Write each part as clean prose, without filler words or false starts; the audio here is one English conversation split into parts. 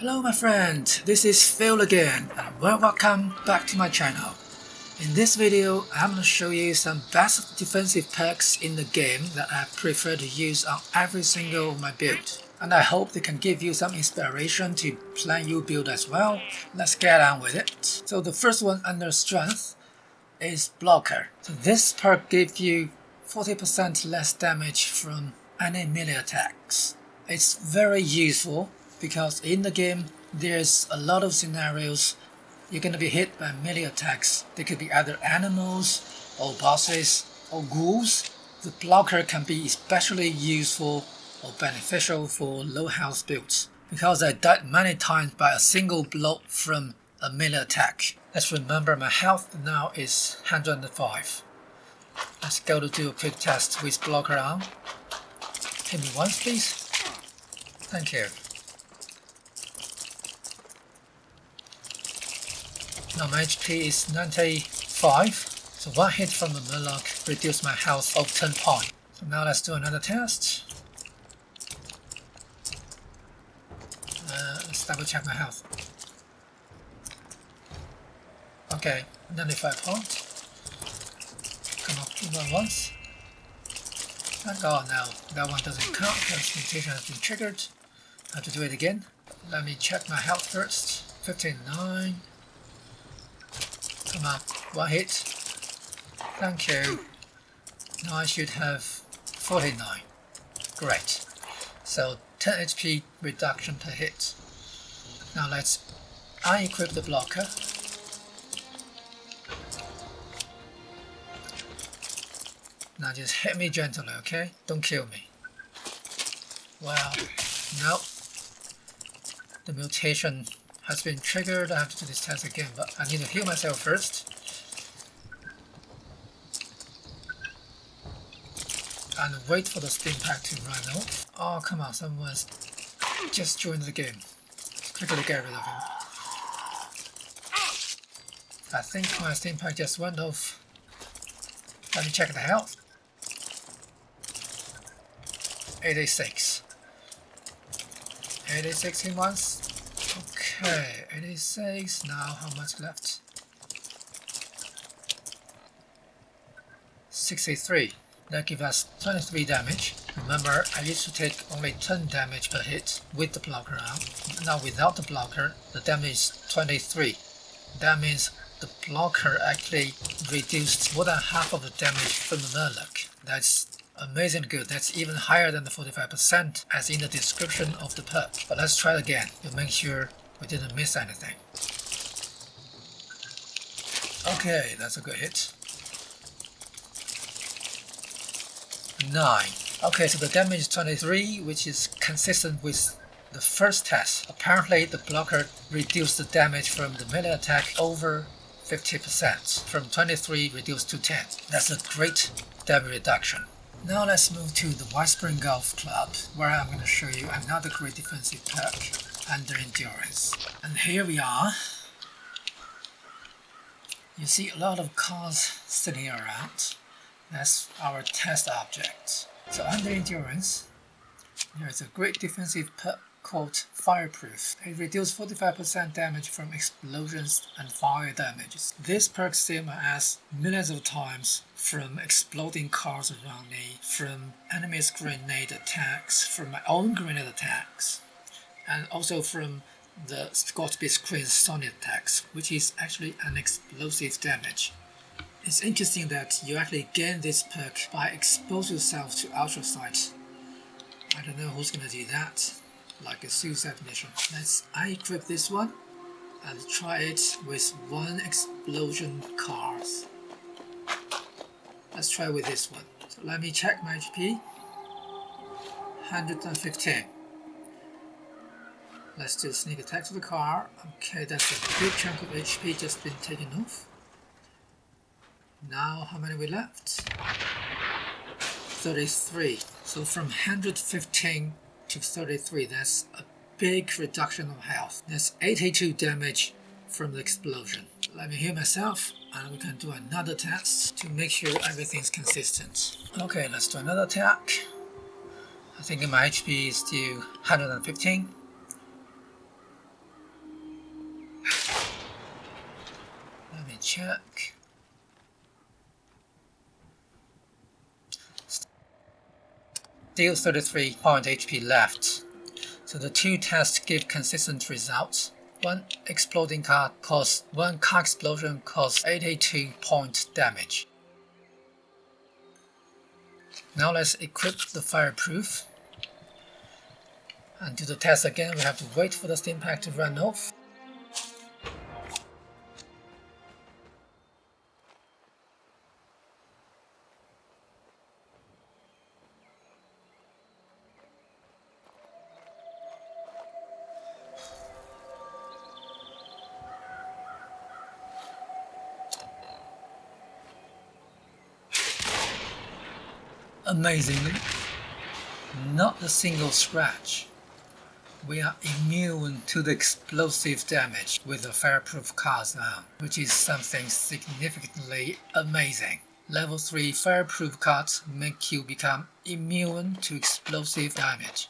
Hello my friend, this is Phil again and welcome back to my channel. In this video, I'm going to show you some best defensive perks in the game that I prefer to use on every single of my build. And I hope they can give you some inspiration to plan your build as well. Let's get on with it. So the first one under strength is blocker. So this perk gives you 40% less damage from any melee attacks. It's very useful because in the game there's a lot of scenarios you're going to be hit by melee attacks. They could be either animals or bosses or ghouls. The blocker can be especially useful or beneficial for low health builds because I died many times by a single blow from a melee attack. Let's remember my health now is 105. Let's go to do a quick test with blocker on. Hit me once please. Thank you. Now my HP is 95, so one hit from the Murloc reduced my health of 10 points. So now let's do another test. Let's double check my health. Okay, 95 points. Come on, do that once. Oh no, that one doesn't count because mutation has been triggered. I have to do it again. Let me check my health first. 59. Come on, one hit. Thank you. Now I should have 49. Great. So 10 HP reduction per hit. Now let's unequip the blocker. Now just hit me gently, okay? Don't kill me. Wow. No. The mutation has been triggered. I have to do this test again, but I need to heal myself first. And wait for the steam pack to run off. Oh, come on, someone's just joined the game. Let's quickly get rid of him. I think my steam pack just went off. Let me check the health. 86. 86 in once. Okay, 86. Now how much left? 63. That gives us 23 damage. Remember, I used to take only 10 damage per hit with the blocker on. Now without the blocker, the damage is 23. That means the blocker actually reduced more than half of the damage from the Murloc. That's amazing good. That's even higher than the 45% as in the description of the perk. But let's try it again to make sure we didn't miss anything. Okay, that's a good hit. 9. Okay, so the damage is 23, which is consistent with the first test. Apparently the blocker reduced the damage from the melee attack over 50%. From 23 reduced to 10. That's a great damage reduction. Now let's move to the Whispering Golf Club, where I'm going to show you another great defensive perk under endurance. And here we are. You see a lot of cars sitting around. That's our test object. So under endurance, there is a great defensive perk called Fireproof. It reduces 45% damage from explosions and fire damages. This perk saved my ass millions of times from exploding cars around me, from enemies' grenade attacks, from my own grenade attacks, and also from the Scotch Screen Sonic attacks, which is actually an explosive damage. It's interesting that you actually gain this perk by exposing yourself to ultrasight. I don't know who's gonna do that, like a suicide mission. Let's unequip this one and try it with one explosion cars. Let's try with this one. So let me check my HP. 115. Let's do sneak attack to the car. Okay, that's a big chunk of HP just been taken off. Now how many we left? 33. So from 115 to 33, that's a big reduction of health. That's 82 damage from the explosion. Let me heal myself and we can do another test to make sure everything's consistent. Okay, let's do another attack. I think my HP is still 115. check. Still 33 point HP left. So the two tests give consistent results. One car explosion costs 82 point damage. Now let's equip the fireproof. And do the test again. We have to wait for the steam pack to run off. Amazingly, not a single scratch. We are immune to the explosive damage with the fireproof cars now, which is something significantly amazing. Level 3 fireproof cards make you become immune to explosive damage.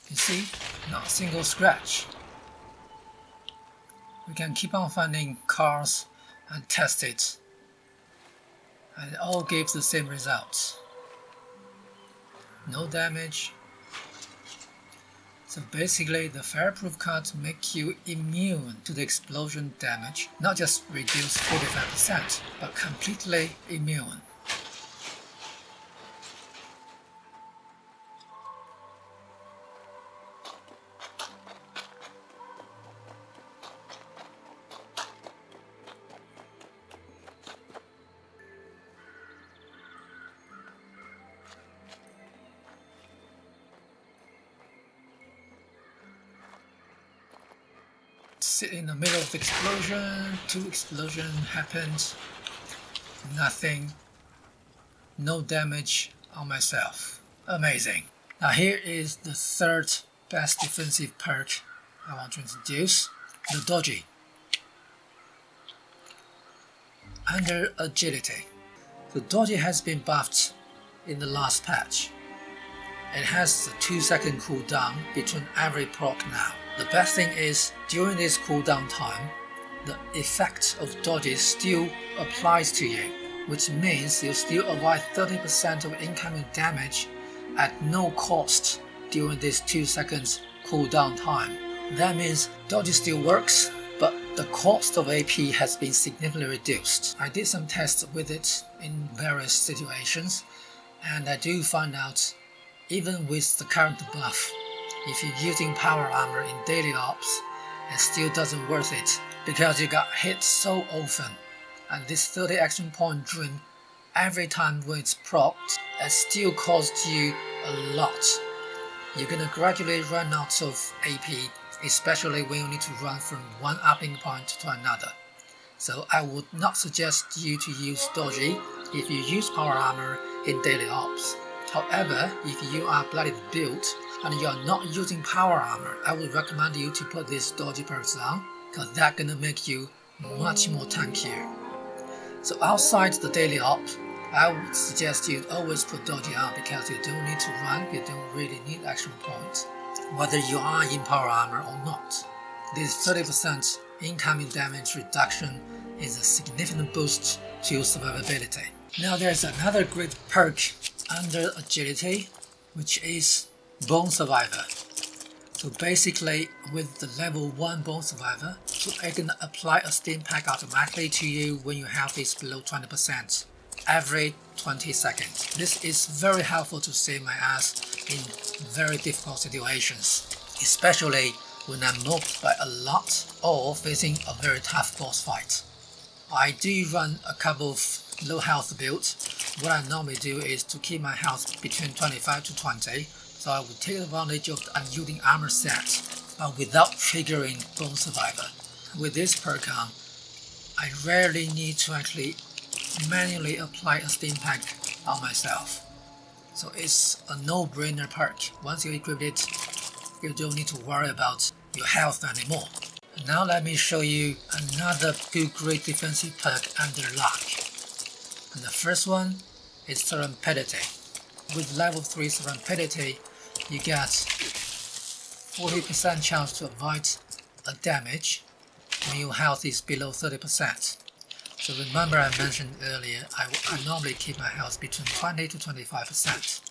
You see, not a single scratch. We can keep on finding cars and test it, and it all gives the same results. No damage. So basically the fireproof cards make you immune to the explosion damage, not just reduce 45%, but completely immune. Sit in the middle of the explosion, 2 explosions happened, nothing, no damage on myself. Amazing. Now here is the third best defensive perk I want to introduce, the Doji. Under agility. The Doji has been buffed in the last patch. It has a 2-second cooldown between every proc now. The best thing is, during this cooldown time, the effect of Doji still applies to you, which means you still avoid 30% of incoming damage at no cost during this 2 seconds cooldown time. That means Doji still works, but the cost of AP has been significantly reduced. I did some tests with it in various situations, and I do find out, even with the current buff, if you're using power armor in daily ops, it still doesn't worth it, because you got hit so often, and this 30 action point drain every time when it's procced, it still costs you a lot. You're gonna gradually run out of AP, especially when you need to run from one upping point to another. So I would not suggest you to use Doji if you use power armor in daily ops. However, if you are blooded built and you are not using power armor, I would recommend you to put this Doji perks on, because that's gonna make you much more tankier. So outside the daily op, I would suggest you always put Doji on, because you don't need to run, you don't really need action points, whether you are in power armor or not. This 30% incoming damage reduction is a significant boost to your survivability. Now there's another great perk under agility, which is Bone Survivor. So basically, with the level 1 Bone Survivor, so it can apply a steam pack automatically to you when your health is below 20% every 20 seconds. This is very helpful to save my ass in very difficult situations, especially when I'm moped by a lot or facing a very tough boss fight. I do run a couple of low health builds. What I normally do is to keep my health between 25 to 20, so I would take advantage of the unyielding armor set, but without triggering Bone Survivor. With this perk on, I rarely need to actually manually apply a steam pack on myself. So it's a no-brainer perk. Once you equip it, you don't need to worry about your health anymore. Now let me show you another good great defensive perk under lock. And the first one is Serendipity. With level 3 Serendipity, you get 40% chance to avoid a damage when your health is below 30%. So remember I mentioned earlier, I normally keep my health between 20 to 25%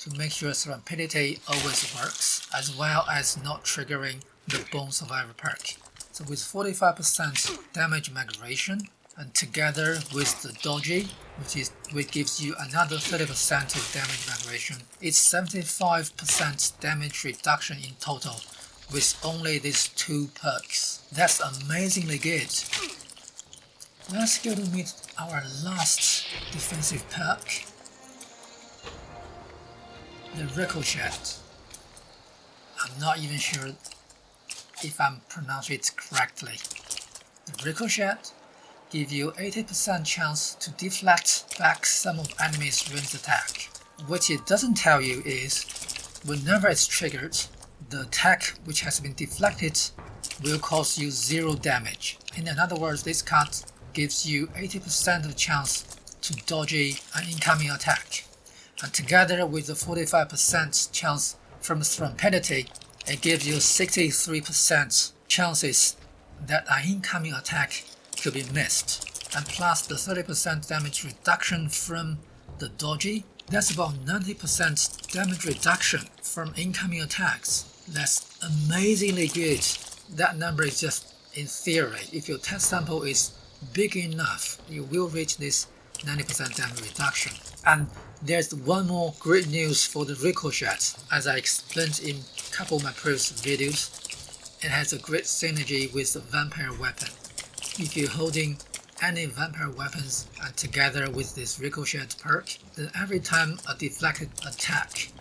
to make sure Serendipity always works, as well as not triggering the Bone Survivor perk. So with 45% damage migration, and together with the Doji, which gives you another 30% of damage migration, it's 75% damage reduction in total with only these 2 perks. That's amazingly good. Let's go to meet our last defensive perk, the Ricochet. I'm not even sure if I'm pronouncing it correctly. The Ricochet gives you 80% chance to deflect back some of enemy's ranged attack. What it doesn't tell you is, whenever it's triggered, the attack which has been deflected will cause you 0 damage. In other words, this card gives you 80% of chance to dodge an incoming attack. And together with the 45% chance from Serendipity, it gives you 63% chances that an incoming attack could be missed. And plus the 30% damage reduction from the Doji, that's about 90% damage reduction from incoming attacks. That's amazingly good. That number is just in theory. If your test sample is big enough, you will reach this 90% damage reduction. And there's one more great news for the Ricochet. As I explained in a couple of my previous videos, it has a great synergy with the vampire weapon. If you're holding any vampire weapons and together with this Ricochet perk, then every time a deflected attack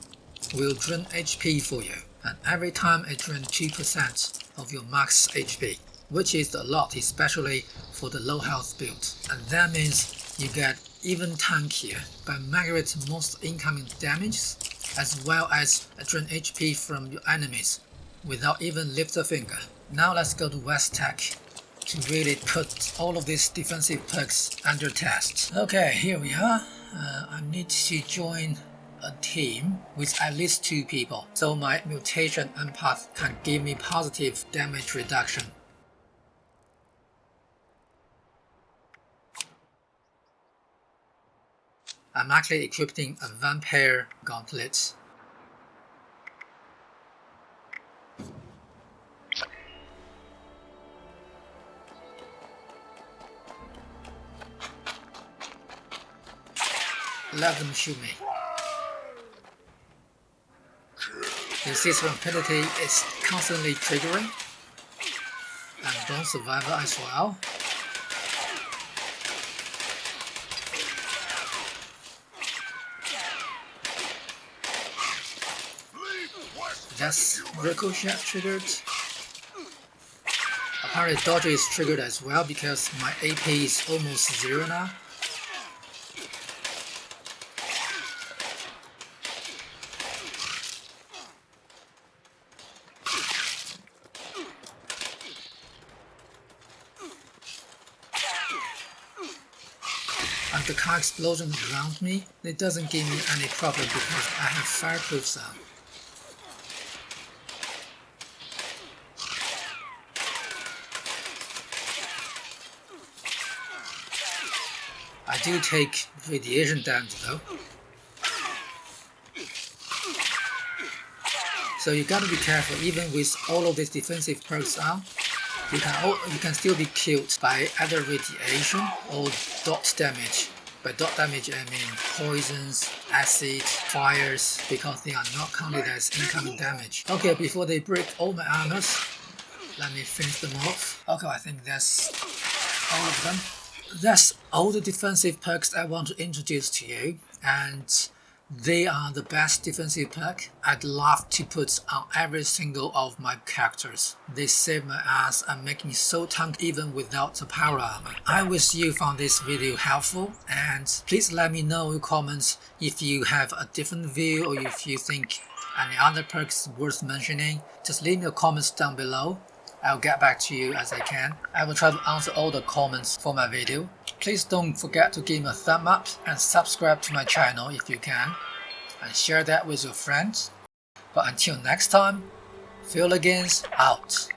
will drain HP for you, and every time it drains 2% of your max HP, which is a lot, especially for the low health build. And that means you get even tankier by migrating most incoming damage, as well as drain HP from your enemies without even lift a finger. Now let's go to West Tech to really put all of these defensive perks under test. Okay, here we are. I need to join a team with at least 2 people, so my mutation empath can give me positive damage reduction. I'm actually equipping a vampire gauntlet. Let them shoot me. You see Serendipity is constantly triggering, and Bone Survivor as well. That's Ricochet triggered. Apparently Doji is triggered as well because my AP is almost 0 now. And the car explosion around me, it doesn't give me any problem because I have fireproof zone. I do take radiation damage though. So you gotta be careful. Even with all of these defensive perks on, you can still be killed by either radiation or dot damage. By dot damage I mean poisons, acid, fires, because they are not counted as incoming damage. Okay, before they break all my armors, let me finish them off. Okay, I think that's all of them. That's all the defensive perks I want to introduce to you, and they are the best defensive perk I'd love to put on every single of my characters. They save my ass and make me so tanky even without the power armor. I wish you found this video helpful, and please let me know in the comments if you have a different view or if you think any other perks worth mentioning. Just leave me a comment down below. I'll get back to you as I can. I will try to answer all the comments for my video. Please don't forget to give me a thumb up and subscribe to my channel if you can, and share that with your friends. But until next time, Fail against out.